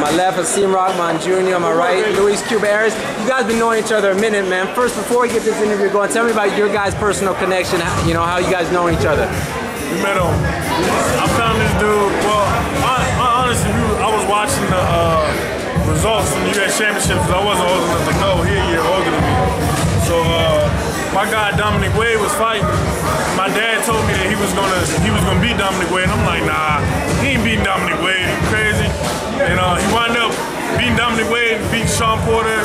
my left, Hasim Rahman Jr. On my right, Luis Cubas Arias. You guys been knowing each other a minute, man. First, before we get this interview going, tell me about your guys' personal connection. You know, how you guys know each other. We met on. I found this dude. Well, honestly, I was watching the results from the U.S. Championships. I wasn't old enough to go. He a year older than me. So my guy Dominic Wade was fighting. My dad told me that he was gonna beat Dominic Wade. I'm like, nah, he ain't beating Dominic Wade. You crazy? And he wound up beating Dominic Wade, beating Sean Porter,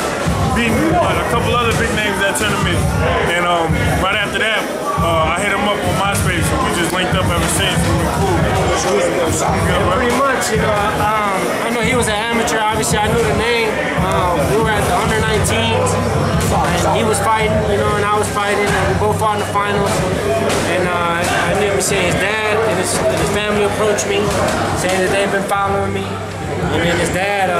beating a couple other big names that tournament. And right after that, I hit him up on MySpace, and we just linked up ever since. We were cool. Pretty much, you know. I know he was an amateur. Obviously, I knew the name. We were at the under-19s, and he was fighting, you know, and I was fighting, and we both fought in the finals. And I knew him saying his dad and his family approached me, saying that they've been following me. And then his dad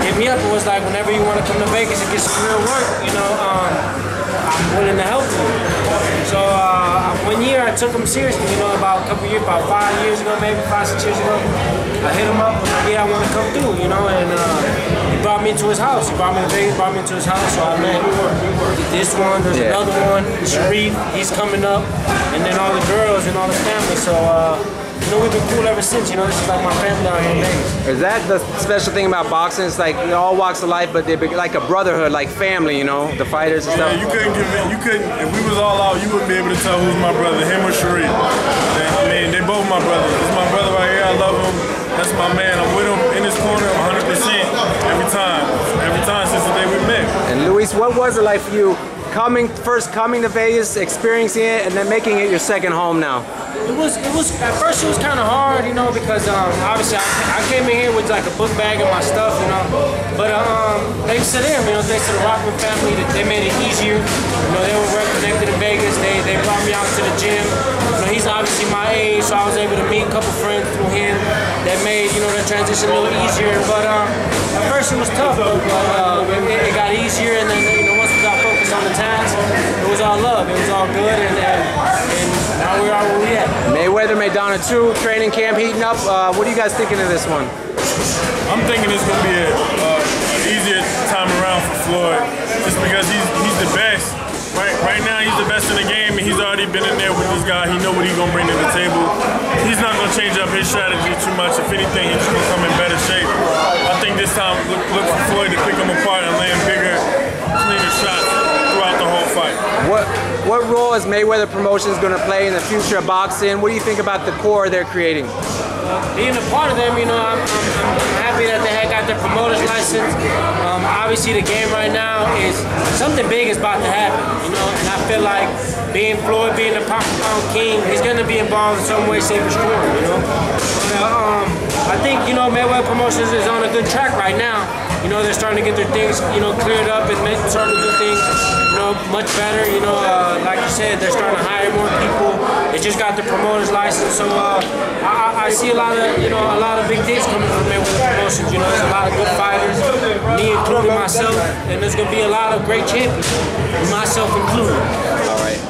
hit me up and was like, whenever you want to come to Vegas and get some real work, you know, I'm willing to help you. So 1 year I took him seriously, you know, about 5 years ago, maybe 5, 6 years ago. I hit him up and said, yeah, I want to come through, you know, and he brought me to his house. He brought me to Vegas, brought me to his house, so I met this one, there's another one, Sharif, he's coming up, and then all the girls and all the family, so you know, we've been cool ever since, you know, this is like my family out here in Vegas. Is that the special thing about boxing? It's like all walks of life, but they're like a brotherhood, like family, you know, the fighters and stuff. Yeah, you couldn't, if we was all out, you wouldn't be able to tell who's my brother, him or Sharif. I mean, they both my brothers. This is my brother right here, I love him. That's my man, I'm with him in his corner 100% every time since the day we met. And Luis, what was it like for you first coming to Vegas, experiencing it, and then making it your second home now? It was at first it was kind of hard, you know, because obviously I came in here with like a book bag and my stuff, you know, but thanks to them, you know, thanks to the Rockman family, that they made it easier. You know, they were well connected in Vegas. They brought me out to the gym. You know, he's obviously my age, so I was able to meet a couple friends through him that made, you know, the transition a little easier. But at first it was tough, but it got easier, and then, you know, once we got focused on the task, it was all love. It was all good, and now we are where we at. Mayweather-Maidana II, training camp heating up. What are you guys thinking of this one? I'm thinking it's going to be an easier time around for Floyd, just because he's the best. Right now, he's the best in the game, and he's already been in there with this guy. He know what he's going to bring to the table. He's not going to change up his strategy too much. If anything, he's going to come in better shape. I think this time, look for Floyd to pick him apart and land bigger, cleaner shots throughout the whole fight. What role is Mayweather Promotions going to play in the future of boxing? What do you think about the core they're creating? Being a part of them, you know, I'm happy that they had got their promoter's license. Obviously, the game right now is something big is about to happen, you know, and I feel like Floyd being the pound king, he's going to be involved in some way, shape, or form, you know. I think, you know, Mayweather Promotions is on a good track right now. You know, they're starting to get their things, you know, cleared up and starting to do things, you know, much better. You know, like you said, they're starting to hire more people. They just got the promoter's license, so I see a lot of big things coming from Mayweather Promotions. You know, there's a lot of good fighters, me including myself, and there's gonna be a lot of great champions, myself included. All right.